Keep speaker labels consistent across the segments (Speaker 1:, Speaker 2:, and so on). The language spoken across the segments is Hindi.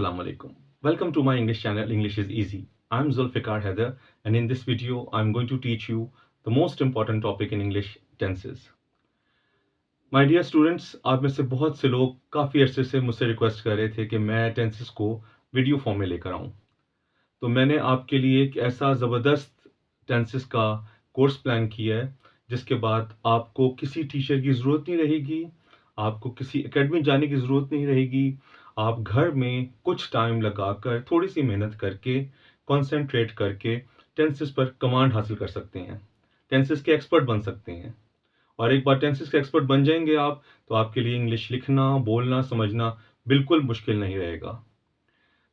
Speaker 1: Assalamu alaikum. Welcome to my English channel English is Easy. I'm Zulfikar Haider and in this video I'm going to teach you the most important topic in English tenses. My dear students, आप में से बहुत से लोग काफ़ी अरसे से मुझसे रिक्वेस्ट कर रहे थे कि मैं टेंसेस को वीडियो फॉर्म में लेकर आऊँ। तो मैंने आपके लिए एक ऐसा ज़बरदस्त टेंसेस का कोर्स प्लान किया है जिसके बाद आपको किसी टीचर की ज़रूरत नहीं रहेगी, आपको किसी एकेडमी जाने की ज़रूरत नहीं रहेगी। आप घर में कुछ टाइम लगाकर थोड़ी सी मेहनत करके कंसंट्रेट करके टेंसेस पर कमांड हासिल कर सकते हैं, टेंसेस के एक्सपर्ट बन सकते हैं। और एक बार टेंसेस के एक्सपर्ट बन जाएंगे आप, तो आपके लिए इंग्लिश लिखना, बोलना, समझना बिल्कुल मुश्किल नहीं रहेगा।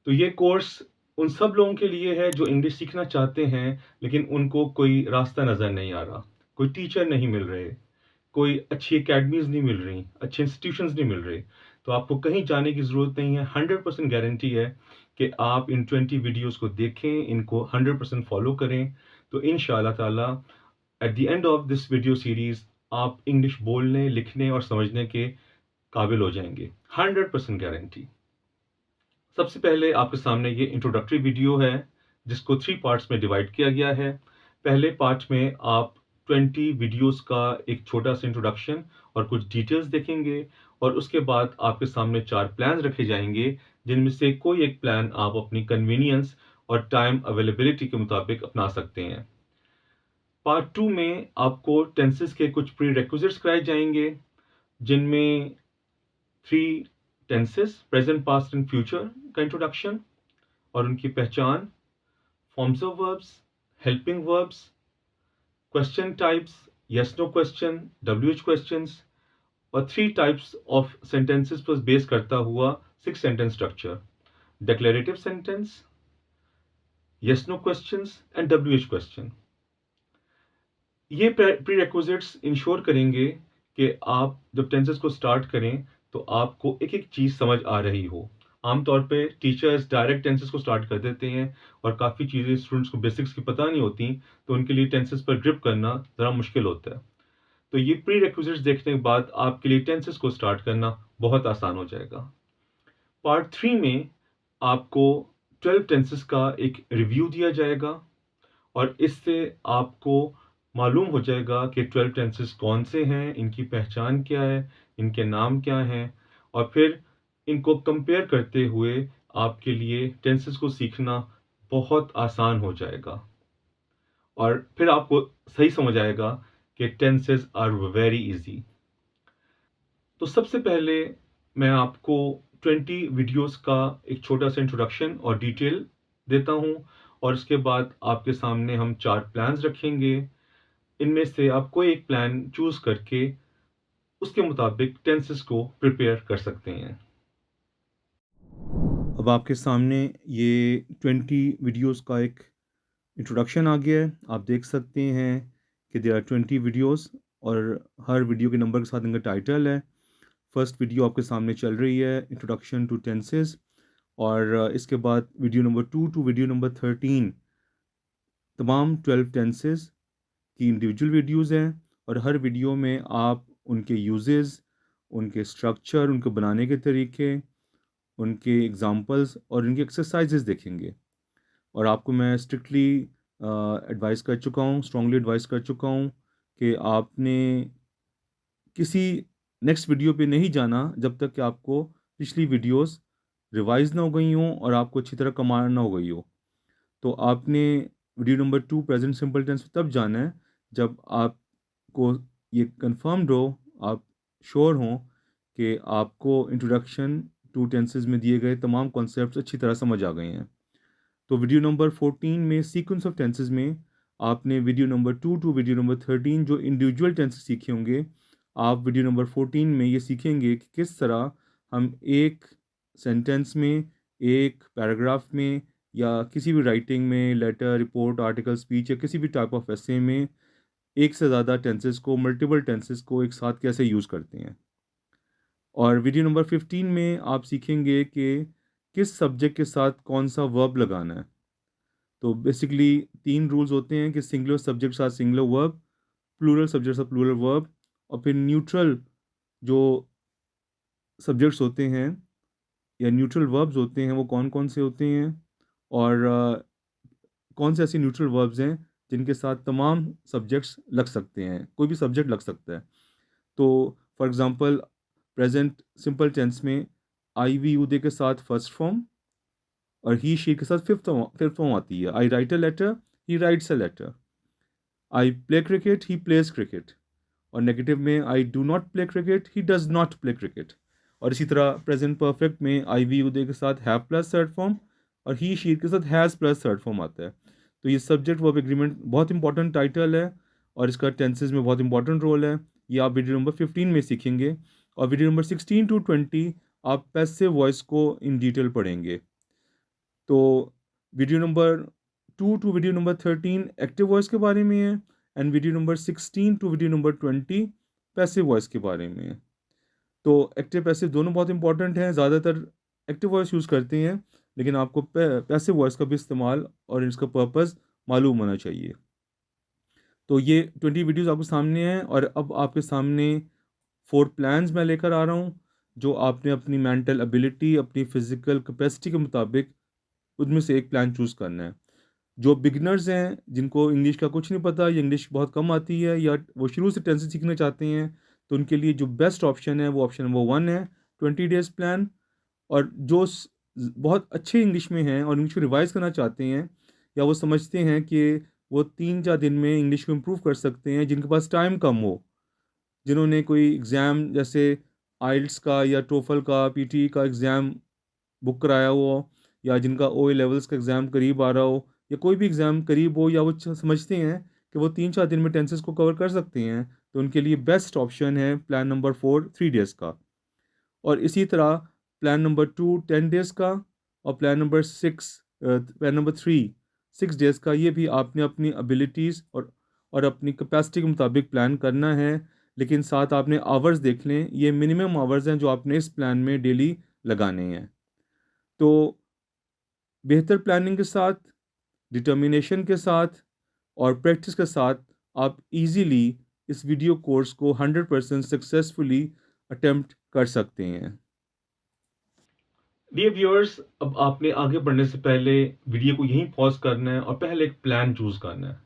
Speaker 1: तो ये कोर्स उन सब लोगों के लिए है जो इंग्लिश सीखना चाहते हैं लेकिन उनको कोई रास्ता नज़र नहीं आ रहा, कोई टीचर नहीं मिल रहे, कोई अच्छी एकेडमीज़ नहीं मिल रही, अच्छे इंस्टीट्यूशंस नहीं मिल रहे। तो आपको कहीं जाने की ज़रूरत नहीं है। 100% गारंटी है कि आप इन 20 वीडियोज़ को देखें, इनको 100% फ़ॉलो करें, तो इंशाअल्लाह ताला at the end of this video series आप इंग्लिश बोलने, लिखने और समझने के काबिल हो जाएँगे। 100% गारंटी। सबसे पहले आपके सामने ये इंट्रोडक्टरी वीडियो है जिसको 3 पार्ट्स में डिवाइड किया गया है। पहले पार्ट में आप 20 वीडियोज़ का एक छोटा-सा इंट्रोडक्शन और कुछ डिटेल्स देखेंगे और उसके बाद आपके सामने 4 प्लान्स रखे जाएँगे, जिनमें से कोई एक प्लान आप अपनी कन्वीनियंस और टाइम अवेलेबिलिटी के मुताबिक अपना सकते हैं। पार्ट 2 में आपको टेंसेस के कुछ प्रीरेक्विजिट्स कराए जाएँगे, जिनमें 3 tenses present, past and future का इंट्रोडक्शन और उनकी पहचान, forms of verbs, helping verbs, question types, yes no question, WH questions और 3 टाइप्स ऑफ सेंटेंसेस पर बेस करता हुआ 6 sentence structure, declarative sentence, yes no questions and WH question. ये प्रीरेक्विजिट्स इंश्योर करेंगे कि आप जब टेंसेस को स्टार्ट करें तो आपको एक-एक चीज़ समझ आ रही हो। आमतौर पे टीचर्स डायरेक्ट टेंसेस को स्टार्ट कर देते हैं और काफ़ी चीज़ें स्टूडेंट्स को बेसिक्स की पता नहीं होती, तो उनके लिए टेंसेस पर ग्रिप करना ज़रा मुश्किल होता है। तो ये प्रीरेक्विजिट्स देखने के बाद आपके लिए टेंसेस को स्टार्ट करना बहुत आसान हो जाएगा। पार्ट 3 में आपको 12 टेंसेस का एक रिव्यू दिया जाएगा और इससे आपको मालूम हो जाएगा कि 12 टेंसेस कौन से हैं, इनकी पहचान क्या है, इनके नाम क्या हैं और फिर इनको कंपेयर करते हुए आपके लिए टेंसेस को सीखना बहुत आसान हो जाएगा और फिर आपको सही समझ आएगा कि टेंसेस आर वेरी इजी। तो सबसे पहले मैं आपको 20 वीडियोस का एक छोटा-सा इंट्रोडक्शन और डिटेल देता हूँ और उसके बाद आपके सामने हम 4 प्लान्स रखेंगे। इनमें से आप कोई एक प्लान चूज़ करके उसके मुताबिक टेंसेस को प्रिपेयर कर सकते हैं। अब आपके सामने ये 20 वीडियोस का एक इंट्रोडक्शन आ गया है। आप देख सकते हैं कि देयर आर 20 वीडियोस और हर वीडियो के नंबर के साथ इनका टाइटल है। फर्स्ट वीडियो आपके सामने चल रही है इंट्रोडक्शन टू टेंसेस और इसके बाद video number 2 to video number 13 तमाम 12 टेंसेस की इंडिविजुअल वीडियोज़ हैं और हर वीडियो में आप उनके यूजेस, उनके स्ट्रक्चर, उनको बनाने के तरीके, उनके एग्जांपल्स और उनके एक्सरसाइजेस देखेंगे। और आपको मैं स्ट्रिक्टली एडवाइस कर चुका हूँ, स्ट्रांगली एडवाइस कर चुका हूँ कि आपने किसी नेक्स्ट वीडियो पे नहीं जाना जब तक कि आपको पिछली वीडियोस रिवाइज़ ना हो गई हों और आपको अच्छी तरह कमांड ना हो गई हो। तो आपने video number 2 present simple tense तब जाना है जब आपको ये कंफर्म्ड हो, आप श्योर हों कि आपको इंट्रोडक्शन टू टेंसेस में दिए गए तमाम कॉन्सेप्ट्स अच्छी तरह समझ आ गए हैं। तो वीडियो नंबर 14 में सीक्वेंस ऑफ टेंसेस में आपने video number 2 to video number 13 जो इंडिविजुअल टेंसेस सीखे होंगे, आप वीडियो नंबर 14 में ये सीखेंगे कि किस तरह हम एक सेंटेंस में, एक पैराग्राफ में या किसी भी राइटिंग में, लेटर, रिपोर्ट, आर्टिकल, स्पीच या किसी भी टाइप ऑफ एसे में एक से ज़्यादा टेंसेस को, मल्टीपल टेंसेस को एक साथ कैसे यूज़ करते हैं। और वीडियो नंबर 15 में आप सीखेंगे कि किस सब्जेक्ट के साथ कौन सा वर्ब लगाना है। तो बेसिकली 3 रूल्स होते हैं कि सिंगुलर सब्जेक्ट के साथ सिंगुलर वर्ब, प्लूरल सब्जेक्ट के साथ प्लूरल वर्ब और फिर न्यूट्रल जो सब्जेक्ट्स होते हैं
Speaker 2: या न्यूट्रल वर्ब्स होते हैं वो कौन कौन से होते हैं, और कौन से ऐसे न्यूट्रल वर्ब्स हैं जिनके साथ तमाम सब्जेक्ट्स लग सकते हैं, कोई भी सब्जेक्ट लग सकता है। तो for example present simple tense में आई वी यू दे के साथ फर्स्ट फॉर्म और ही शी के साथ फिफ्थ फॉर्म आती है। I write a letter, he writes a letter. I play cricket, he plays cricket. और नेगेटिव में I do not play cricket, he does not play cricket. और इसी तरह प्रेजेंट परफेक्ट में आई वी उदय के साथ हैव प्लस थर्ड फॉर्म और ही शी के साथ हैज़ प्लस थर्ड फॉर्म आता है। तो ये सब्जेक्ट वर्ब एग्रीमेंट बहुत इंपॉर्टेंट टाइटल है और इसका टेंसेज में बहुत इंपॉर्टेंट रोल है। ये आप वीडियो नंबर 15 में सीखेंगे और वीडियो नंबर 16 टू 20 आप पैसिव वॉइस को इन डिटेल पढ़ेंगे। तो video number 2 to video number 13 active voice के बारे में है and video number 16 to video number 20 passive voice के बारे में है। तो एक्टिव पैसिव दोनों बहुत इंपॉर्टेंट हैं। ज़्यादातर एक्टिव वॉइस यूज़ करते हैं, लेकिन आपको पैसिव वॉइस का भी इस्तेमाल और इसका पर्पस मालूम होना चाहिए। तो ये 20 वीडियोस आपके सामने हैं और अब आपके सामने 4 प्लान्स मैं लेकर आ रहा हूँ, जो आपने अपनी मेंटल एबिलिटी, अपनी फिजिकल कैपेसिटी के मुताबिक उनमें से एक प्लान चूज़ करना है। जो बिगिनर्स हैं, जिनको इंग्लिश का कुछ नहीं पता या इंग्लिश बहुत कम आती है या वो शुरू से टेंसेस सीखना चाहते हैं, तो उनके लिए जो बेस्ट ऑप्शन है वो ऑप्शन नंबर 1 है, 20 डेज़ प्लान। और जो बहुत अच्छे इंग्लिश में हैं और इंग्लिश को रिवाइज़ करना चाहते हैं या वो समझते हैं कि वो 3-4 दिन में इंग्लिश को इम्प्रूव कर सकते हैं, जिनके पास टाइम कम हो, जिन्होंने कोई एग्ज़ाम जैसे आइल्स का या टोफल का, पीटी का एग्ज़ाम बुक कराया हो, या जिनका ओ ए लेवल्स का एग्ज़ाम करीब आ रहा हो, या कोई भी एग्ज़ाम करीब हो, या वो समझते हैं कि वो 3-4 दिन में टेंसेस को कवर कर सकते हैं, तो उनके लिए बेस्ट ऑप्शन है प्लान नंबर 4 3 डेज़ का। और इसी तरह प्लान नंबर 2 10 डेज़ का और प्लान नंबर 3 6 डेज़ का। ये भी आपने अपनी एबिलिटीज़ और अपनी कैपेसिटी के मुताबिक प्लान करना है, लेकिन साथ आपने आवर्स देख लें, ये मिनिमम आवर्स हैं जो आपने इस प्लान में डेली लगाने हैं। तो बेहतर प्लानिंग के साथ, डिटर्मिनेशन के साथ और प्रैक्टिस के साथ आप इजीली इस वीडियो कोर्स को 100% सक्सेसफुली अटेम्प्ट कर सकते हैं।
Speaker 1: डियर व्यूअर्स, अब आपने आगे बढ़ने से पहले वीडियो को यहीं पॉज करना है और पहले एक प्लान चूज करना है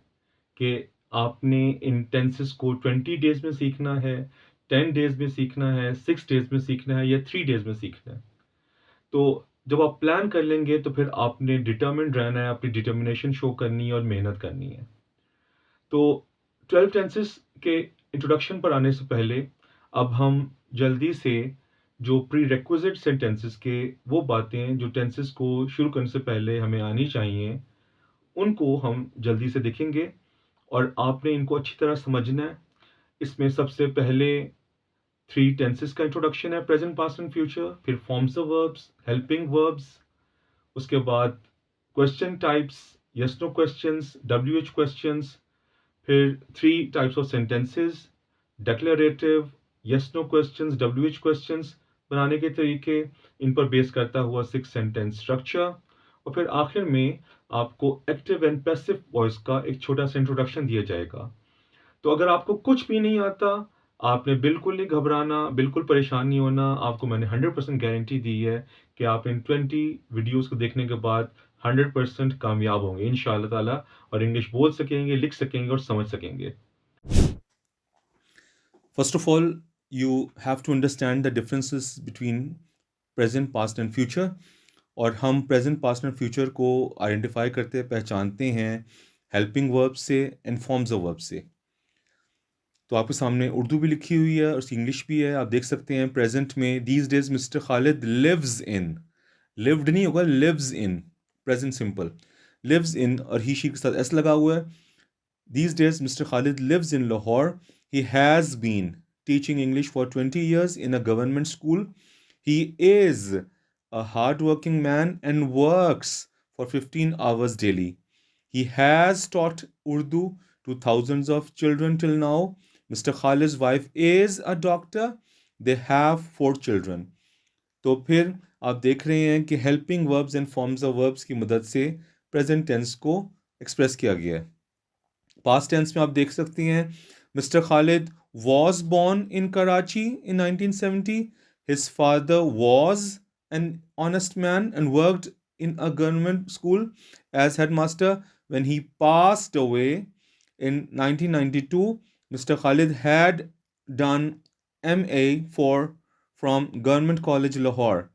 Speaker 1: कि आपने इन टेंसेस को 20 डेज में सीखना है, 10 डेज में सीखना है, 6 डेज में सीखना है या 3 डेज में सीखना है। तो जब आप प्लान कर लेंगे तो फिर आपने डिटर्मिन्ड रहना है, अपनी डिटर्मिनेशन शो करनी है और मेहनत करनी है। तो 12 टेंसेस के इंट्रोडक्शन पर आने से पहले अब हम जल्दी से जो प्री रिक्विजिट सेंटेंसेस के वो बातें जो टेंसेस को शुरू करने से पहले हमें आनी चाहिए, उनको हम जल्दी से देखेंगे और आपने इनको अच्छी तरह समझना है। इसमें सबसे पहले 3 टेंसेस का इंट्रोडक्शन है, प्रेजेंट, पास्ट एंड फ्यूचर, फिर forms of verbs, helping verbs, उसके बाद question types, yes no questions, WH questions, फिर 3 types of sentences, declarative, yes no questions, WH questions बनाने के तरीके, इन पर बेस करता हुआ 6 सेंटेंस स्ट्रक्चर, और फिर आखिर में आपको एक्टिव एंड पैसिव वॉइस का एक छोटा सा इंट्रोडक्शन दिया जाएगा। तो अगर आपको कुछ भी नहीं आता, आपने बिल्कुल नहीं घबराना, बिल्कुल परेशान नहीं होना। आपको मैंने 100% गारंटी दी है कि आप इन 20 वीडियोस को देखने के बाद 100% कामयाब होंगे इंशाअल्लाह ताला, और इंग्लिश बोल सकेंगे, लिख सकेंगे और समझ सकेंगे।
Speaker 2: First of all, you have to understand the differences between present, past and future. और हम प्रेजेंट, पास्ट एंड फ्यूचर को आइडेंटिफाई करते हैं, पहचानते हैं हेल्पिंग वर्ब से एंड फॉर्म्स ऑफ वर्ब से। तो आपके सामने उर्दू भी लिखी हुई है और इंग्लिश भी है, आप देख सकते हैं। प्रेजेंट में these days mister Khalid lives in, lived नहीं होगा, lives in, present simple, lives in और ही शी के साथ एस लगा हुआ है। These days, Mr. Khalid lives in Lahore. He has been teaching English for 20 years in a government school. He is a hardworking man and works for 15 hours daily. He has taught Urdu to thousands of children till now. Mr. Khalid's wife is a doctor. They have 4 children. तो फिर आप देख रहे हैं कि helping verbs and forms of verbs की मदद से प्रेजेंट टेंस को एक्सप्रेस किया गया है। पास्ट टेंस में आप देख सकते हैं, mister Khalid was born in Karachi in 1970, his father was an honest man and worked in a government school as headmaster. When he passed away in 1992, Mr. Khalid had done MA from Government College Lahore.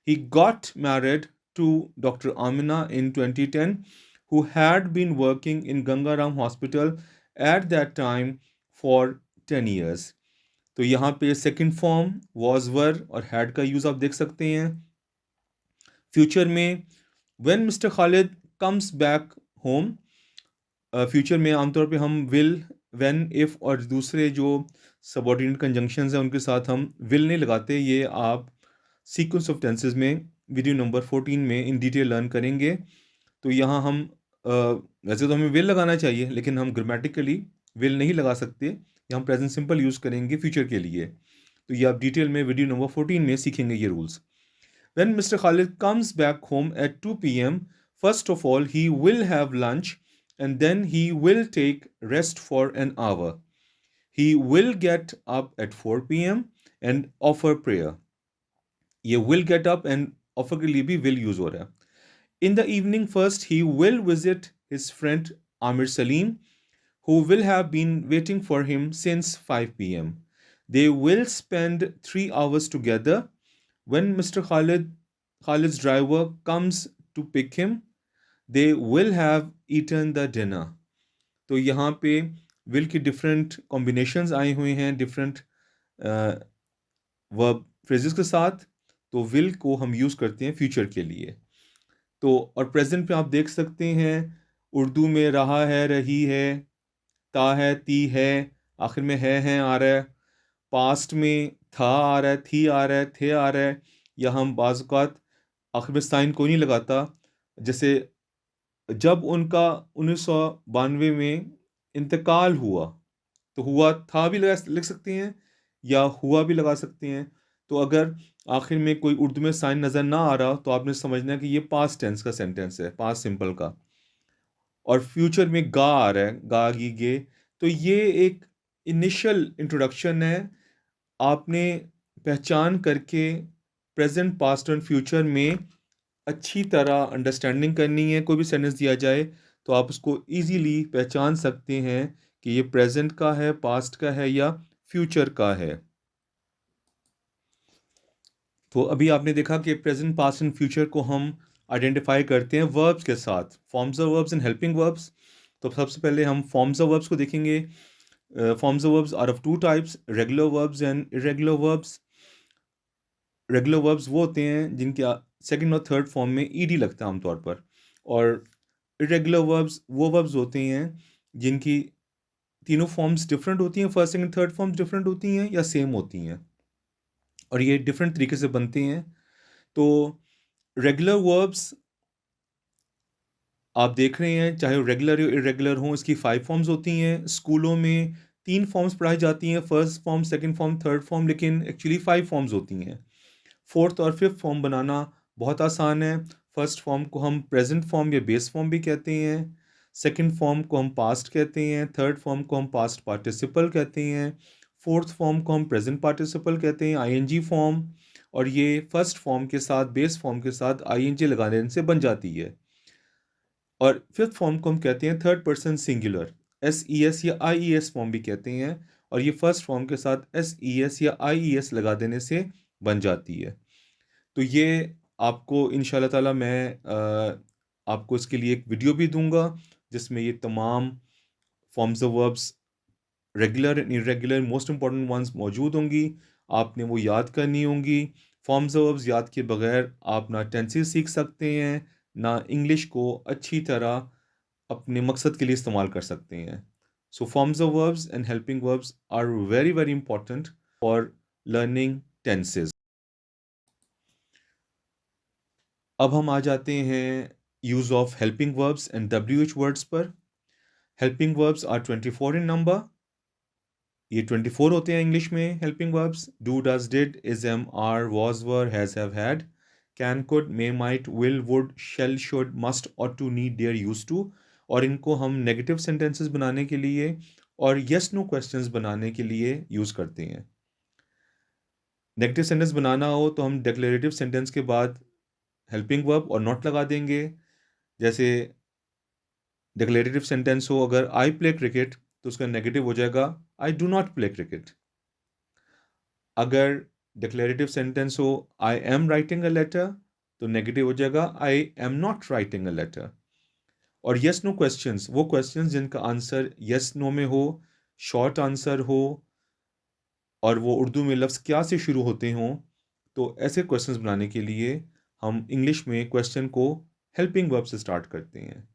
Speaker 2: He got married to Dr. Amina in 2010, who had been working in Gangaram Hospital at that time for 10 years. तो यहाँ पे सेकंड फॉर्म वॉज वर और हैड का यूज़ आप देख सकते हैं. फ्यूचर में when mister Khalid comes back home, future में आमतौर पे हम विल, व्हेन, इफ़ और दूसरे जो सबऑर्डिनेट कंजंक्शंस हैं उनके साथ हम विल नहीं लगाते. ये आप सीक्वेंस ऑफ टेंसेस में वीडियो नंबर 14 में इन डिटेल लर्न करेंगे. तो यहाँ हम वैसे तो हमें विल लगाना चाहिए, लेकिन हम ग्रामेटिकली विल नहीं लगा सकते. यहाँ हम प्रेजेंट सिंपल यूज़ करेंगे फ्यूचर के लिए. तो ये आप डिटेल में वीडियो नंबर 14 में सीखेंगे ये rules. When Mr. Khalid comes back home at 2 p.m., first of all, he will have lunch and then he will take rest for an hour. He will get up at 4 p.m. and offer prayer. ये will get up and offer के लिए भी will use हो रहा है. In the evening, first, he will visit his friend Amir Salim, who will have been waiting for him since 5 p.m. They will spend 3 hours together. When Mr. Khalid's driver comes to pick him, they will have eaten the dinner. तो यहाँ पे will की different combinations आई हुई हैं different verb phrases के साथ. तो will को हम यूज़ करते हैं फ्यूचर के लिए. तो और प्रेजेंट पे आप देख सकते हैं उर्दू में रहा है, रही है, ता है, ती है, आखिर में है आ रहा है. पास्ट में था आ रहा है, थी आ रहा है, थे आ रहा है. या हम बाज़ औक़ात आखिर में साइन कोई नहीं लगाता. जैसे जब उनका 1992 में इंतकाल हुआ, तो हुआ था भी लिख सकते हैं या हुआ भी लगा सकते हैं. तो अगर आखिर में कोई उर्दू में साइन नज़र ना आ रहा तो आपने समझना है कि ये पास्ट टेंस का सेंटेंस है, पास्ट सिंपल का. और फ्यूचर में गा आ रहा है, गा गी गे. तो ये एक इनिशियल इंट्रोडक्शन है. आपने पहचान करके प्रेजेंट, पास्ट और फ्यूचर में अच्छी तरह अंडरस्टैंडिंग करनी है. कोई भी सेंटेंस दिया जाए तो आप उसको इजीली पहचान सकते हैं कि ये प्रेजेंट का है, पास्ट का है या फ्यूचर का है. तो अभी आपने देखा कि प्रेजेंट, पास्ट एंड फ्यूचर को हम आइडेंटिफाई करते हैं वर्ब्स के साथ, forms of verbs and helping verbs. तो सबसे पहले हम फॉर्म्स ऑफ वर्ब्स को देखेंगे. Forms of verbs are of two types, regular verbs and irregular verbs. Regular verbs वो होते हैं जिनके सेकंड और थर्ड फॉर्म में ईडी लगता है आमतौर पर. और इरेगुलर वर्ब्स वो वर्ब्स होते हैं जिनकी तीनों फॉर्म्स डिफरेंट होती हैं, first second third forms different होती हैं या सेम होती हैं, और ये डिफरेंट तरीके से बनते हैं. तो रेगुलर वर्ब्स आप देख रहे हैं, चाहे रेगुलर या इरेगुलर हों, इसकी 5 फॉर्म्स होती हैं. स्कूलों में 3 फॉर्म्स पढ़ाई जाती हैं, first form, second form, third form, लेकिन एक्चुअली 5 फॉर्म्स होती हैं. फोर्थ और फिफ्थ फॉर्म बनाना बहुत आसान है. फर्स्ट फॉर्म को हम प्रेजेंट फॉर्म या बेस फॉर्म भी कहते हैं. सेकंड फॉर्म को हम पास्ट कहते हैं. थर्ड फॉर्म को हम पास्ट पार्टिसिपल कहते हैं. फोर्थ फॉर्म को हम प्रेजेंट पार्टिसिपल कहते हैं, आईएनजी फॉर्म. और ये फर्स्ट फॉर्म के साथ, बेस फॉर्म के साथ आईएनजी लगाने से बन जाती है. और फिफ्थ फॉर्म को हम कहते हैं थर्ड पर्सन सिंगुलर, एस या आईईएस फॉर्म भी कहते हैं. और ये फर्स्ट फॉर्म के साथ एस या आईईएस लगा देने से बन जाती है. तो ये आपको इंशाल्लाह ताला मैं आपको इसके लिए एक वीडियो भी दूंगा जिसमें ये तमाम forms of verbs, regular and irregular, most important ones मौजूद होंगी. आपने वो याद करनी होंगी. फॉर्म्स ऑफ वर्ब्स याद किए बगैर आप ना टेंसेस सीख सकते हैं, ना इंग्लिश को अच्छी तरह अपने मकसद के लिए इस्तेमाल कर सकते हैं. So forms of verbs and helping verbs are very very important for learning tenses. अब हम आ जाते हैं use of helping verbs and WH words पर. Helping verbs are 24 in number. ये 24 होते हैं इंग्लिश में helping verbs. Do, does, did, is, am, are, was, were, has, have, had, can, could, may, might, will, would, shall, should, must, ought to, need, dare, use to. और इनको हम नेगेटिव सेंटेंसेस बनाने के लिए और यस नो क्वेश्चंस बनाने के लिए यूज़ करते हैं. नेगेटिव सेंटेंस बनाना हो तो हम डिक्लेरेटिव सेंटेंस के बाद हेल्पिंग वर्ब और नॉट लगा देंगे। जैसे डिक्लेरेटिव सेंटेंस हो अगर आई प्ले क्रिकेट तो उसका नेगेटिव हो जाएगा I do not play cricket. अगर डिक्लेरेटिव सेंटेंस हो I am writing a letter तो नेगेटिव हो जाएगा I am not writing a letter. और यस नो क्वेश्चंस, वो क्वेश्चंस जिनका आंसर यस नो में हो, शॉर्ट आंसर हो और वो उर्दू में लफ्ज़ क्या से शुरू होते हों, तो ऐसे क्वेश्चंस बनाने के लिए हम इंग्लिश में क्वेश्चन को हेल्पिंग वर्ब से स्टार्ट करते हैं।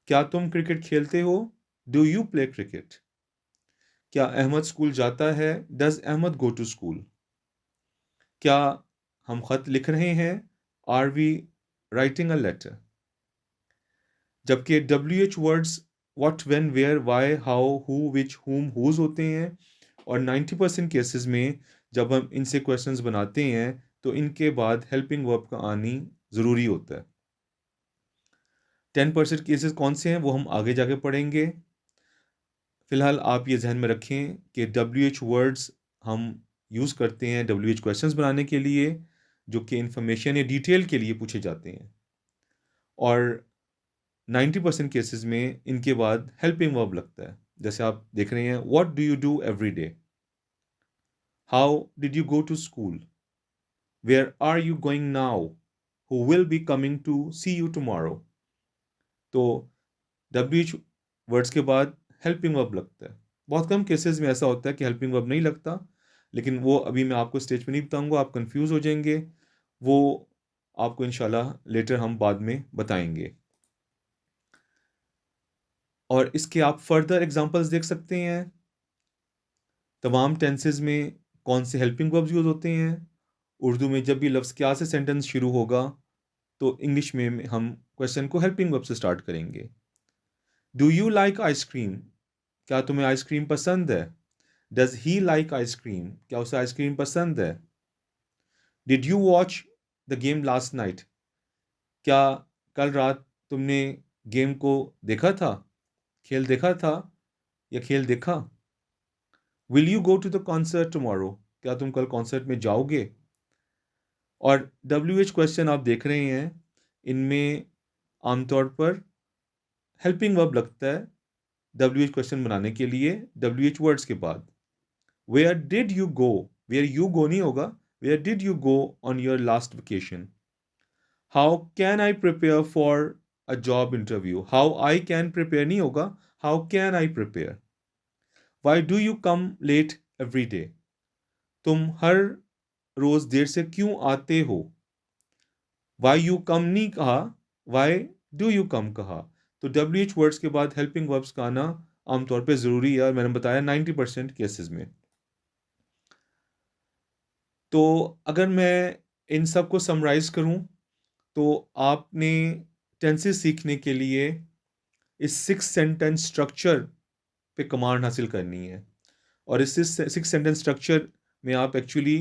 Speaker 2: क्या तुम क्रिकेट खेलते हो? Do you play cricket? क्या अहमद स्कूल जाता है? Does Ahmad go to school? क्या हम खत लिख रहे हैं? Are we writing a letter? जबकि WH words what, when, where, why, how, who, which, whom, whose होते हैं और 90% केसेस में जब हम इनसे क्वेश्चंस बनाते हैं तो इनके बाद हेल्पिंग वर्ब का आनी ज़रूरी होता है। 10% केसेस कौन से हैं वो हम आगे जाके पढ़ेंगे। फ़िलहाल आप ये जहन में रखें कि WH वर्ड्स हम यूज़ करते हैं WH क्वेश्चंस बनाने के लिए जो कि इंफॉर्मेशन या डिटेल के लिए पूछे जाते हैं और 90% केसेस में इनके बाद हेल्पिंग वर्ब लगता है। जैसे आप देख रहे हैं what do you do every day, how did you go to school, where are you going now, who will be coming to see you tomorrow. तो WH वर्ड्स के बाद हेल्पिंग वर्ब लगता है। बहुत कम केसेस में ऐसा होता है कि हेल्पिंग वर्ब नहीं लगता, लेकिन वो अभी मैं आपको स्टेज पे नहीं बताऊंगा, आप कंफ्यूज हो जाएंगे। वो आपको इंशाल्लाह लेटर हम बाद में बताएंगे। और इसके आप फर्दर एग्जांपल्स देख सकते हैं। तमाम टेंसेस में कौन से हेल्पिंग वर्ब्स यूज़ होते हैं। उर्दू में जब भी लफ्ज़ क्या से सेंटेंस शुरू होगा तो इंग्लिश में हम क्वेश्चन को हेल्पिंग वर्ब से स्टार्ट करेंगे। Do you like ice cream? क्या तुम्हें आइसक्रीम पसंद है? Does he like ice cream? क्या उसे आइसक्रीम पसंद है? Did you watch the game last night? क्या कल रात तुमने गेम को देखा था, खेल देखा था या खेल देखा? Will you go to the concert tomorrow? क्या तुम कल कॉन्सर्ट में जाओगे? और WH क्वेश्चन आप देख रहे हैं, इनमें आमतौर पर हेल्पिंग वर्ब लगता है WH क्वेश्चन बनाने के लिए WH वर्ड्स के बाद। Where did you go, where you go नहीं होगा, where did you go on your last vacation? How can I prepare for a job interview? How I can prepare नहीं होगा, how can I prepare? Why do you come late every day? तुम हर रोज देर से क्यों आते हो? वाई यू कम नहीं कहा, वाई डू यू कम कहा। तो WH वर्ड्स के बाद हेल्पिंग वर्ब्स का आना आमतौर पे ज़रूरी है और मैंने बताया 90% केसेस में। तो अगर मैं इन सब को समराइज करूं तो आपने टेंसेस सीखने के लिए इस 6 सेंटेंस स्ट्रक्चर पे कमांड हासिल करनी है और इस 6 सेंटेंस स्ट्रक्चर में आप एक्चुअली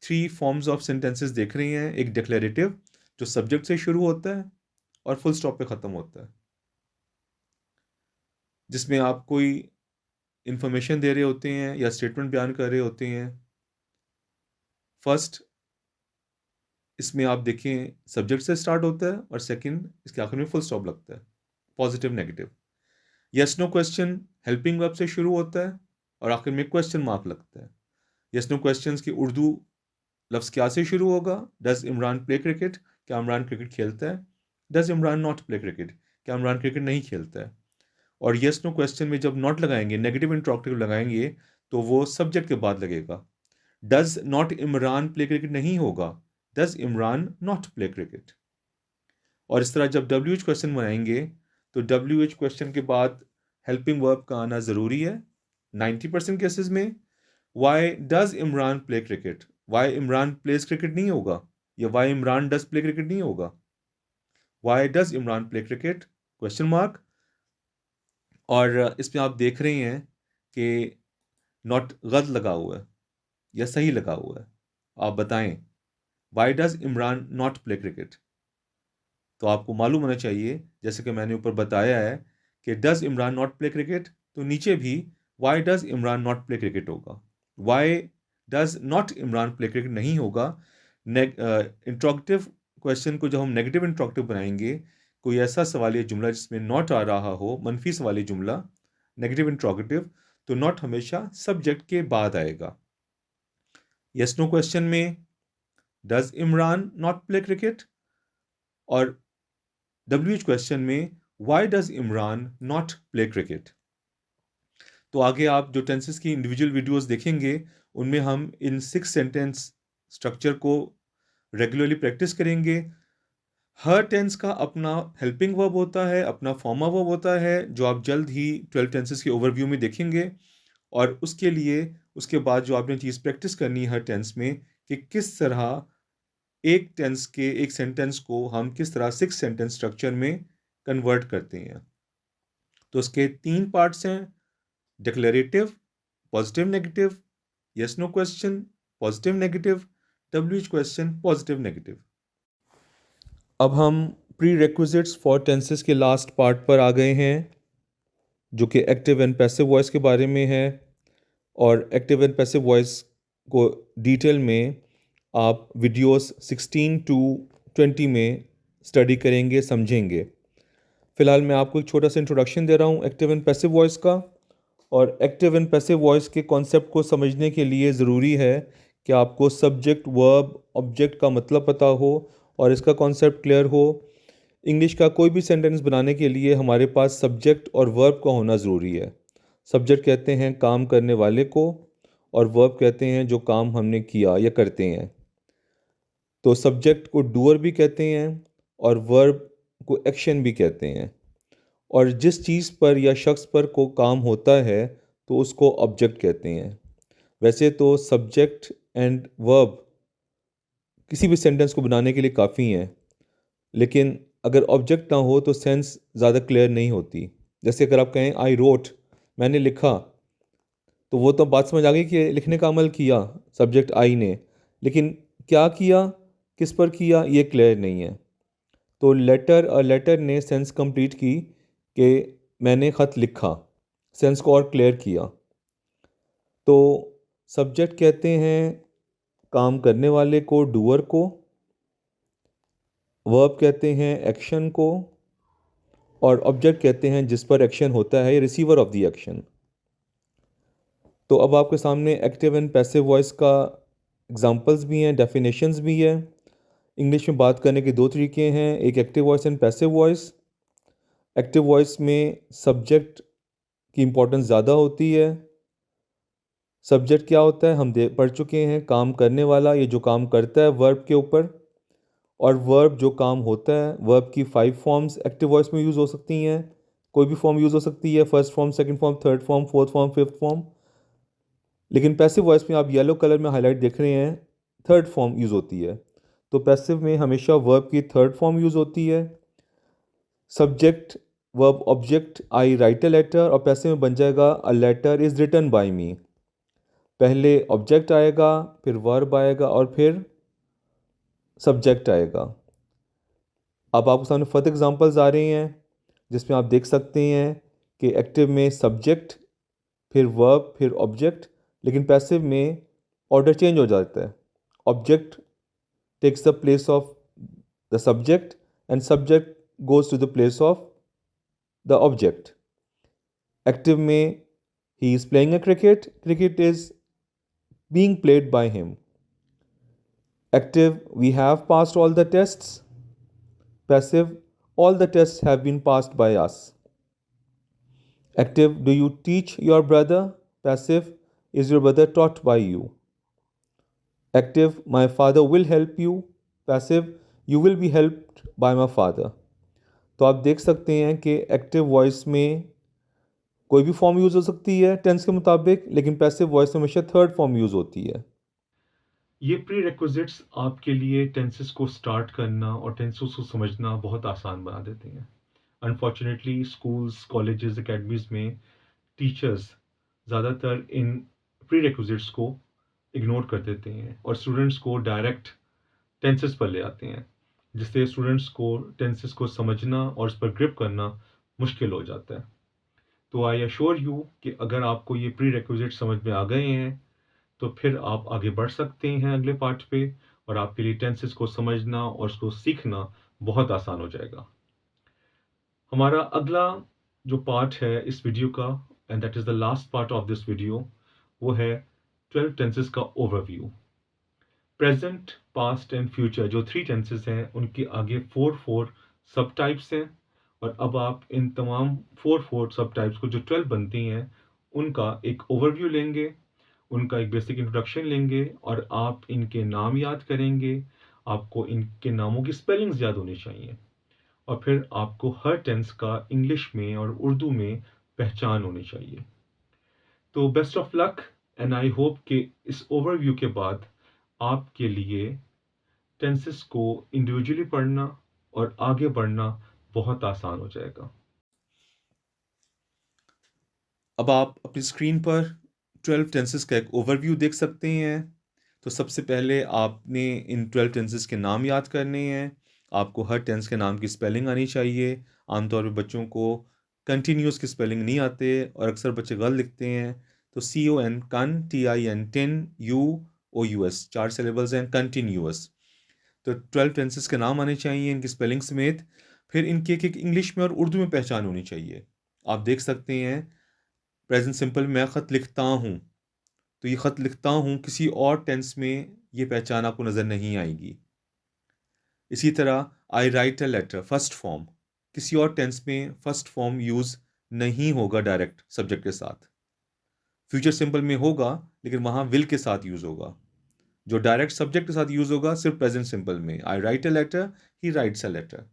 Speaker 2: 3 फॉर्म्स ऑफ सेंटेंसेस देख रहे हैं। एक डिक्लेरेटिव जो सब्जेक्ट से शुरू होता है और फुल स्टॉप पे ख़त्म होता है, जिसमें आप कोई इंफॉर्मेशन दे रहे होते हैं या स्टेटमेंट बयान कर रहे होते हैं। फर्स्ट इसमें आप देखें सब्जेक्ट से स्टार्ट होता है और सेकंड इसके आखिर में फुल स्टॉप लगता है, positive negative. Yes no question helping verb से शुरू होता है और आखिर में क्वेश्चन मार्क लगता है। यस नो क्वेश्चंस की उर्दू लफ्ज़ क्या से शुरू होगा? Does Imran play cricket? क्या इमरान क्रिकेट खेलता है? Does Imran not play cricket? क्या इमरान क्रिकेट नहीं खेलता है? और यस नो क्वेश्चन में जब नॉट लगाएंगे, नेगेटिव इंट्रोगेटिव लगाएंगे तो वो सब्जेक्ट के बाद लगेगा। Does not Imran play cricket नहीं होगा, does Imran not play cricket. और इस तरह जब WH क्वेश्चन बनाएंगे तो WH क्वेश्चन के बाद हेल्पिंग वर्ब का आना ज़रूरी है 90% केसेस में। Why does Imran play cricket? Why Imran plays cricket नहीं होगा या why Imran does play cricket नहीं होगा। Why does Imran play cricket question mark. और इसमें आप देख रहे हैं कि नॉट गलत लगा हुआ है या सही लगा हुआ है। आप बताएं Y does Imran not play cricket. तो आपको मालूम होना चाहिए जैसे कि मैंने ऊपर बताया है कि does Imran not play cricket, तो नीचे भी why does Imran not play cricket होगा। Why does not Imran play cricket नहीं होगा। इंट्रोगेटिव क्वेश्चन को जब हम नेगेटिव इंट्रोगेटिव बनाएंगे, कोई ऐसा सवालिया जुमला जिसमें नॉट आ रहा हो, मनफी सवालिया जुमला, नेगेटिव इंट्रोगेटिव, तो नॉट हमेशा सब्जेक्ट के बाद आएगा। यस नो क्वेश्चन में does Imran not play cricket, और WH क्वेश्चन में why does Imran not play cricket. तो आगे आप जो टेंसेस की इंडिविजुअल वीडियोस देखेंगे उनमें हम इन 6 सेंटेंस स्ट्रक्चर को रेगुलरली प्रैक्टिस करेंगे। हर टेंस का अपना हेल्पिंग वर्ब होता है, अपना फॉर्मा वर्ब होता है, जो आप जल्द ही 12 टेंसेस के ओवरव्यू में देखेंगे। और उसके लिए उसके बाद जो आपने चीज़ प्रैक्टिस करनी है हर टेंस में, कि किस तरह एक टेंस के एक सेंटेंस को हम किस तरह 6 सेंटेंस स्ट्रक्चर में कन्वर्ट करते हैं। तो उसके 3 पार्ट्स हैं, declarative, positive negative, yes no question, positive negative, WH question, positive negative. अब हम प्री रिक्विजिट्स फॉर टेंसेस के लास्ट पार्ट पर आ गए हैं, जो कि एक्टिव एंड पैसिव वॉइस के बारे में है। और एक्टिव एंड पैसिव वॉइस को डिटेल में आप वीडियोस 16 to 20 में स्टडी करेंगे, समझेंगे। फ़िलहाल मैं आपको एक छोटा सा इंट्रोडक्शन दे रहा हूँ एक्टिव एंड पैसिव वॉइस का। और एक्टिव एंड पैसिव वॉइस के कॉन्सेप्ट को समझने के लिए ज़रूरी है कि आपको सब्जेक्ट, वर्ब, ऑब्जेक्ट का मतलब पता हो और इसका कॉन्सेप्ट क्लियर हो। इंग्लिश का कोई भी सेंटेंस बनाने के लिए हमारे पास सब्जेक्ट और वर्ब का होना ज़रूरी है। सब्जेक्ट कहते हैं काम करने वाले को, और वर्ब कहते हैं जो काम हमने किया या करते हैं। तो सब्जेक्ट को डूअर भी कहते हैं और वर्ब को एक्शन भी कहते हैं। और जिस चीज़ पर या शख्स पर को काम होता है तो उसको ऑब्जेक्ट कहते हैं। वैसे तो सब्जेक्ट एंड वर्ब किसी भी सेंटेंस को बनाने के लिए काफ़ी हैं, लेकिन अगर ऑब्जेक्ट ना हो तो सेंस ज़्यादा क्लियर नहीं होती। जैसे अगर आप कहें आई रोट, मैंने लिखा, तो वो तो बात समझ आ गई कि लिखने का अमल किया सब्जेक्ट आई ने, लेकिन क्या किया, किस पर किया, ये क्लियर नहीं है। तो लेटर और लेटर ने सेंस कंप्लीट की कि मैंने ख़त लिखा, सेंस को और क्लियर किया। तो सब्जेक्ट कहते हैं काम करने वाले को, डूअर को, वर्ब कहते हैं एक्शन को, और ऑब्जेक्ट कहते हैं जिस पर एक्शन होता है, रिसीवर ऑफ द एक्शन। तो अब आपके सामने एक्टिव एंड पैसिव वॉइस का एग्जांपल्स भी हैं, डेफिनेशंस भी है। इंग्लिश में बात करने के 2 तरीके हैं, एक active voice and passive voice. Active voice में सब्जेक्ट की इम्पोर्टेंस ज़्यादा होती है। सब्जेक्ट क्या होता है हम पढ़ चुके हैं, काम करने वाला, ये जो काम करता है वर्ब के ऊपर। और वर्ब जो काम होता है, वर्ब की 5 फॉर्म्स एक्टिव वॉइस में यूज़ हो सकती हैं। कोई भी फॉर्म यूज़ हो सकती है, first form, second form, third form, fourth form, fifth form. लेकिन पैसिव वॉइस में आप येलो कलर में हाईलाइट देख रहे हैं, थर्ड फॉर्म यूज़ होती है। तो पैसिव में हमेशा वर्ब की थर्ड फॉर्म यूज़ होती है। Subject, verb, object, I write a letter, और पैसिव में बन जाएगा a letter is written by me. पहले ऑब्जेक्ट आएगा, फिर वर्ब आएगा, और फिर सब्जेक्ट आएगा। अब आपके सामने फर्दर एग्जांपल्स आ रहे हैं जिसमें आप देख सकते हैं कि एक्टिव में सब्जेक्ट, फिर वर्ब, फिर ऑब्जेक्ट, लेकिन पैसिव में ऑर्डर चेंज हो जाता है। Object takes the place of the subject and subject goes to the place of the object. Active में he is playing a cricket, cricket is being played by him. Active, we have passed all the tests. Passive, all the tests have been passed by us. Active, do you teach your brother? Passive, is your brother taught by you? Active, my father will help you. Passive, you will be helped by my father. तो आप देख सकते हैं कि एक्टिव वॉइस में कोई भी फॉर्म यूज़ हो सकती है टेंस के मुताबिक, लेकिन पैसिव वॉइस में हमेशा थर्ड फॉर्म यूज़ होती है।
Speaker 1: ये प्री रिक्विजिट्स आपके लिए टेंसेस को स्टार्ट करना और टेंसेस को समझना बहुत आसान बना देते हैं। अनफॉर्चुनेटली स्कूल्स, कॉलेजेस, एकेडमीज़ में टीचर्स ज़्यादातर इन प्री रिक्विजिट्स को इग्नोर कर देते हैं और स्टूडेंट्स को डायरेक्ट टेंसेस पर ले आते हैं, जिससे स्टूडेंट्स को टेंसेस को समझना और उस पर ग्रिप करना मुश्किल हो जाता है। तो आई एश्योर यू कि अगर आपको ये प्री रिक्विजिट समझ में आ गए हैं तो फिर आप आगे बढ़ सकते हैं अगले पार्ट पे, और आपके लिए टेंसेस को समझना और उसको सीखना बहुत आसान हो जाएगा। हमारा अगला जो पार्ट है इस वीडियो का, and that is the last part of this video, वो है 12 टेंसेस का overview. Present, past and future जो 3 टेंसेस हैं, उनके आगे 4 सब टाइप्स हैं, और अब आप इन तमाम 4 सब टाइप्स को जो 12 बनती हैं, उनका एक ओवरव्यू लेंगे, उनका एक बेसिक इंट्रोडक्शन लेंगे, और आप इनके नाम याद करेंगे। आपको इनके नामों की स्पेलिंग्स याद होनी चाहिए, और फिर आपको हर टेंस का इंग्लिश में और उर्दू में पहचान होनी चाहिए। तो best of luck, and I hope कि इस ओवरव्यू के बाद आपके लिए टेंसेस को इंडिविजुअली पढ़ना और आगे बढ़ना बहुत आसान हो जाएगा।
Speaker 2: अब आप अपनी स्क्रीन पर 12 टेंसेस का एक ओवरव्यू देख सकते हैं। तो सबसे पहले आपने इन 12 टेंसेस के नाम याद करने हैं। आपको हर टेंस के नाम की स्पेलिंग आनी चाहिए। आमतौर पर बच्चों को कंटिन्यूस की स्पेलिंग नहीं आते और अक्सर बच्चे गलत लिखते हैं। तो CON कन, TIN टिन, UOUS 4 सिलेबल्स हैं, कंटिन्यूअस। तो 12 टेंसेस के नाम आने चाहिए इनकी स्पेलिंग समेत। फिर इनकी एक एक इंग्लिश में और उर्दू में पहचान होनी चाहिए। आप देख सकते हैं प्रेजेंट सिंपल मैं ख़त लिखता हूँ, तो ये ख़त लिखता हूँ किसी और टेंस में ये पहचान आपको नज़र नहीं आएगी। इसी तरह I write a letter, first form, किसी और टेंस में फर्स्ट फॉर्म यूज़ नहीं होगा डायरेक्ट सब्जेक्ट के साथ। फ्यूचर सिंपल में होगा लेकिन वहाँ विल के साथ यूज़ होगा। जो डायरेक्ट सब्जेक्ट के साथ यूज़ होगा सिर्फ प्रेजेंट सिंपल में, I write a letter, he writes a letter.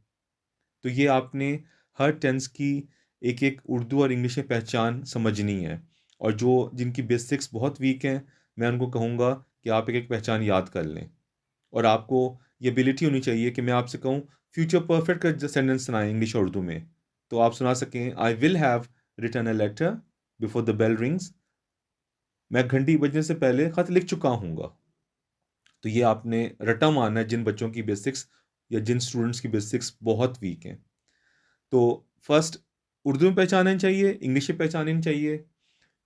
Speaker 2: तो ये आपने हर टेंस की एक एक उर्दू और इंग्लिश में पहचान समझनी है। और जो जिनकी बेसिक्स बहुत वीक हैं, मैं उनको कहूँगा कि आप एक एक पहचान याद कर लें। और आपको ये एबिलिटी होनी चाहिए कि मैं आपसे कहूँ फ्यूचर परफेक्ट का सेंटेंस सुनाएं इंग्लिश और उर्दू में, तो आप सुना सकें I will have written a letter before the bell rings, मैं घंटी बजने से पहले ख़त लिख चुका हूँगा। तो ये आपने रटा मारना है जिन बच्चों की बेसिक्स या जिन स्टूडेंट्स की बेसिक्स बहुत वीक हैं। तो फर्स्ट उर्दू में पहचानना चाहिए, इंग्लिश में पहचानना चाहिए।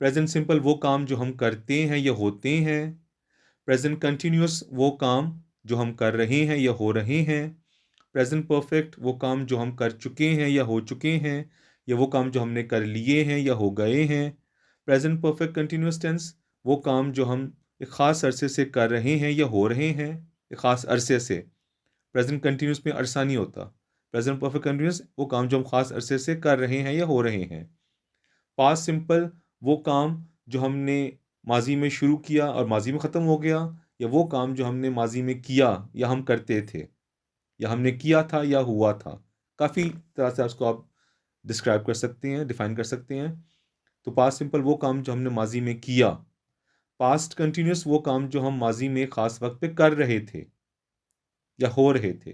Speaker 2: प्रेजेंट सिंपल वो काम जो हम करते हैं या होते हैं। प्रेजेंट कंटिन्यूअस वो काम जो हम कर रहे हैं या हो रहे हैं। प्रेजेंट परफेक्ट वो काम जो हम कर चुके हैं या हो चुके हैं, या वो काम जो हमने कर लिए हैं या हो गए हैं। प्रेजेंट परफेक्ट कंटिन्यूअस टेंस वो काम जो हम एक ख़ास अरसे से कर रहे हैं या हो रहे हैं, एक ख़ास अरसे से। प्रेजेंट कंटिन्यूस में अरसा नहीं होता। प्रेजेंट परफेक्ट कंटिन्यूस वो काम जो हम खास अरसे से कर रहे हैं या हो रहे हैं। पास्ट सिंपल वो काम जो हमने माजी में शुरू किया और माजी में ख़त्म हो गया, या वो काम जो हमने माजी में किया या हम करते थे, या हमने किया था या हुआ था। काफ़ी तरह से उसको आप डिस्क्राइब कर सकते हैं, डिफाइन कर सकते हैं। तो पास्ट सिंपल वो काम जो हमने माजी में किया। पास्ट कंटिन्यूस वो काम जो हम माजी में ख़ास वक्त पे कर रहे थे या हो रहे थे।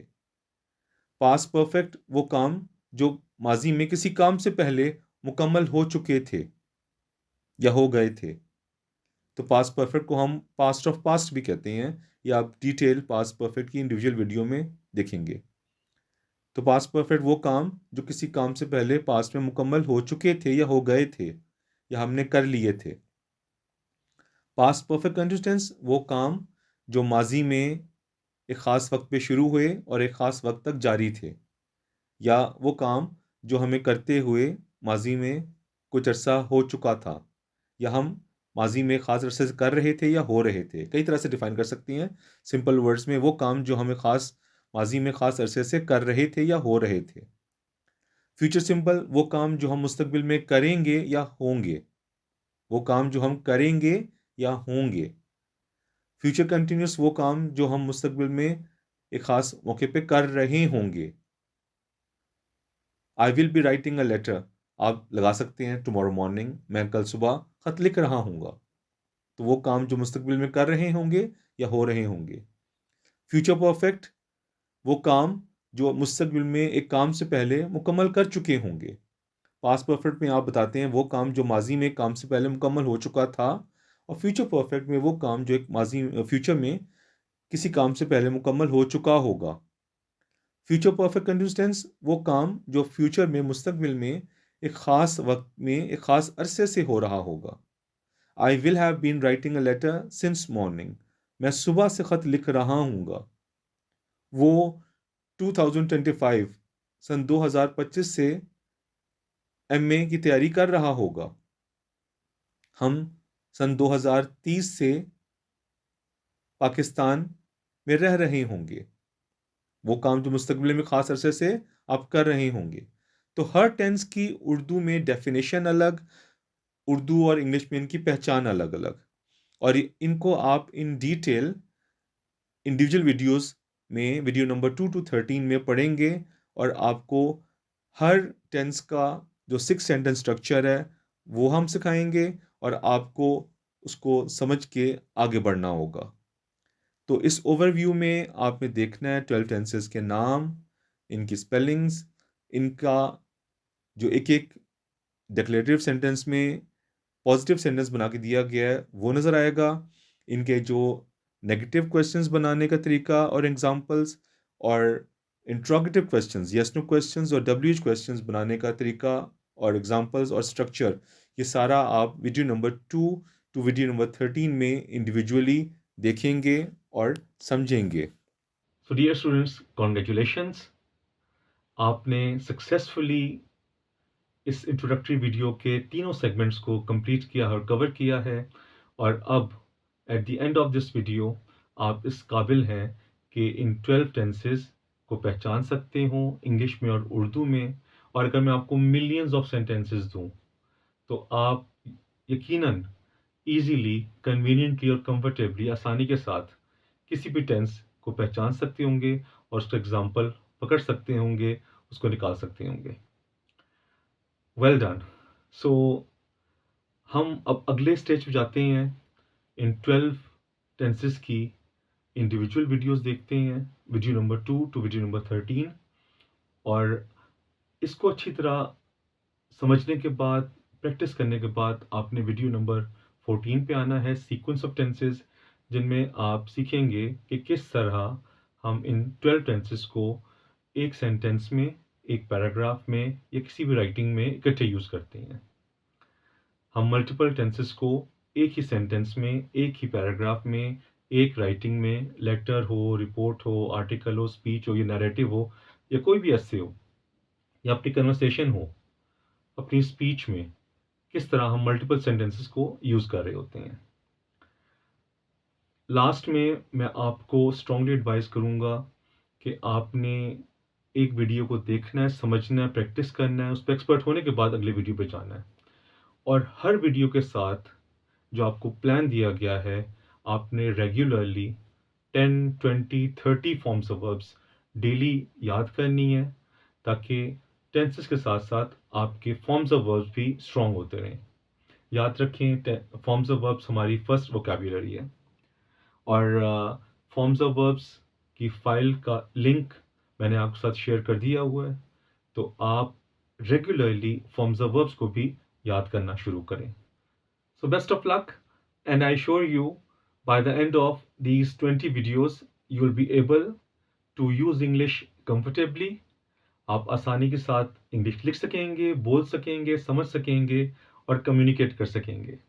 Speaker 2: पास्ट परफेक्ट वो काम जो माजी में किसी काम से पहले मुकम्मल हो चुके थे या हो गए थे। तो पास्ट परफेक्ट को हम पास्ट ऑफ पास्ट भी कहते हैं, या आप डिटेल पास्ट परफेक्ट की इंडिविजुअल वीडियो में देखेंगे। तो पास्ट परफेक्ट वो काम जो किसी काम से पहले पास्ट में मुकम्मल हो चुके थे या हो गए थे या हमने कर लिए थे। पास्ट परफेक्ट कंटिन्यूस वो काम जो माजी में एक ख़ास वक्त पे शुरू हुए और एक ख़ास वक्त तक जारी थे, या वो काम जो हमें करते हुए माजी में कुछ अरसा हो चुका था, या हम माजी में ख़ास अरसे से कर रहे थे या हो रहे थे। कई तरह से डिफ़ाइन कर सकती हैं सिंपल वर्ड्स में। वो काम जो हमें ख़ास माजी में ख़ास अरसे से कर रहे थे या हो रहे थे। फ्यूचर सिंपल वो काम जो हम मुस्तकबिल में करेंगे या होंगे, वो काम जो हम करेंगे या होंगे। फ्यूचर कंटिन्यूस वो काम जो हम मुस्तकबिल में एक ख़ास मौके पे कर रहे होंगे। I will be writing a letter, आप लगा सकते हैं टुमारो मॉर्निंग, मैं कल सुबह ख़त लिख रहा हूँगा। तो वो काम जो मुस्तकबिल में कर रहे होंगे या हो रहे होंगे। फ्यूचर परफेक्ट वो काम जो मुस्तकबिल में एक काम से पहले मुकम्मल कर चुके होंगे। पास्ट परफेक्ट में आप बताते हैं वो काम जो माजी में काम से पहले मुकम्मल हो चुका था, और फ्यूचर परफेक्ट में वो काम जो एक माजी फ्यूचर में किसी काम से पहले मुकम्मल हो चुका होगा। फ्यूचर परफेक्ट कंटिन्यूस टेंस वो काम जो फ्यूचर में मुस्तकबिल में एक ख़ास वक्त में एक ख़ास अरसे से हो रहा होगा। I will have been writing a letter since morning, मैं सुबह से ख़त लिख रहा हूँगा। वो 2025 सन 2025 से एमए की तैयारी कर रहा होगा। हम सन 2030 से पाकिस्तान में रह रहे होंगे। वो काम जो मुस्तकबिल में ख़ास अरसे से आप कर रहे होंगे। तो हर टेंस की उर्दू में डेफिनेशन अलग, उर्दू और इंग्लिश में इनकी पहचान अलग अलग, और इनको आप इन डिटेल इंडिविजुअल वीडियोस में वीडियो नंबर 2 to 13 में पढ़ेंगे, और आपको हर टेंस का जो 6 सेंटेंस स्ट्रक्चर है वो हम सिखाएंगे, और आपको उसको समझ के आगे बढ़ना होगा। तो इस ओवरव्यू में आपने देखना है 12 टेंसेस के नाम, इनकी स्पेलिंग्स, इनका जो एक एक डिक्लेरेटिव सेंटेंस में पॉजिटिव सेंटेंस बना के दिया गया है वो नज़र आएगा, इनके जो नेगेटिव क्वेश्चंस बनाने का तरीका और एग्जांपल्स, और interrogative questions, yes no questions और डब्ल्यूएच क्वेश्चंस बनाने का तरीका और एग्जांपल्स और स्ट्रक्चर, ये सारा आप video number 2 to video number 13 में इंडिविजुअली देखेंगे और समझेंगे।
Speaker 1: So dear students, congratulations, आपने सक्सेसफुली इस इंट्रोडक्टरी वीडियो के तीनों सेगमेंट्स को कंप्लीट किया और कवर किया है, और अब at the end of this video आप इस काबिल हैं कि इन 12 टेंसेस को पहचान सकते हो इंग्लिश में और उर्दू में। और अगर मैं आपको मिलियंस ऑफ सेंटेंसेस दूं तो आप यकीनन ईजीली, कन्वीनियंटली और कंफर्टेबली, आसानी के साथ किसी भी टेंस को पहचान सकते होंगे और उसका एग्जाम्पल पकड़ सकते होंगे, उसको निकाल सकते होंगे। Well done. सो हम अब अगले स्टेज पे जाते हैं, इन 12 टेंसेस की इंडिविजुअल वीडियोस देखते हैं, video number 2 to video number 13, और इसको अच्छी तरह समझने के बाद, प्रैक्टिस करने के बाद आपने वीडियो नंबर 14 पे आना है, सीक्वेंस ऑफ टेंसेस, जिनमें आप सीखेंगे कि किस तरह हम इन 12 टेंसेस को एक सेंटेंस में, एक पैराग्राफ में या किसी भी राइटिंग में इकट्ठे यूज़ करते हैं। हम मल्टीपल टेंसेस को एक ही सेंटेंस में, एक ही पैराग्राफ में, एक राइटिंग में, लेटर हो, रिपोर्ट हो, आर्टिकल हो, स्पीच हो या नैरेटिव हो या कोई भी ऐसे हो या अपनी कन्वर्सेशन हो, अपनी स्पीच में किस तरह हम मल्टीपल सेंटेंसेस को यूज़ कर रहे होते हैं। लास्ट में मैं आपको स्ट्रांगली एडवाइस करूँगा कि आपने एक वीडियो को देखना है, समझना है, प्रैक्टिस करना है, उस पर एक्सपर्ट होने के बाद अगले वीडियो पे जाना है, और हर वीडियो के साथ जो आपको प्लान दिया गया है, आपने regularly 10, 20, 30 forms of verbs daily याद करनी है, ताकि टेंसेस के साथ साथ आपके फॉर्म्स ऑफ वर्ब्स भी स्ट्रॉन्ग होते रहें। याद रखें, फॉर्म्स ऑफ वर्ब्स हमारी फर्स्ट वोकैबुलरी है, और फॉर्म्स ऑफ वर्ब्स की फाइल का लिंक मैंने आपके साथ शेयर कर दिया हुआ है, तो आप रेगुलरली फॉर्म्स ऑफ वर्ब्स को भी याद करना शुरू करें। So best of luck, and I assure you by the end of these 20 videos you will be able to use English comfortably. आप आसानी के साथ इंग्लिश लिख सकेंगे, बोल सकेंगे, समझ सकेंगे और कम्युनिकेट कर सकेंगे।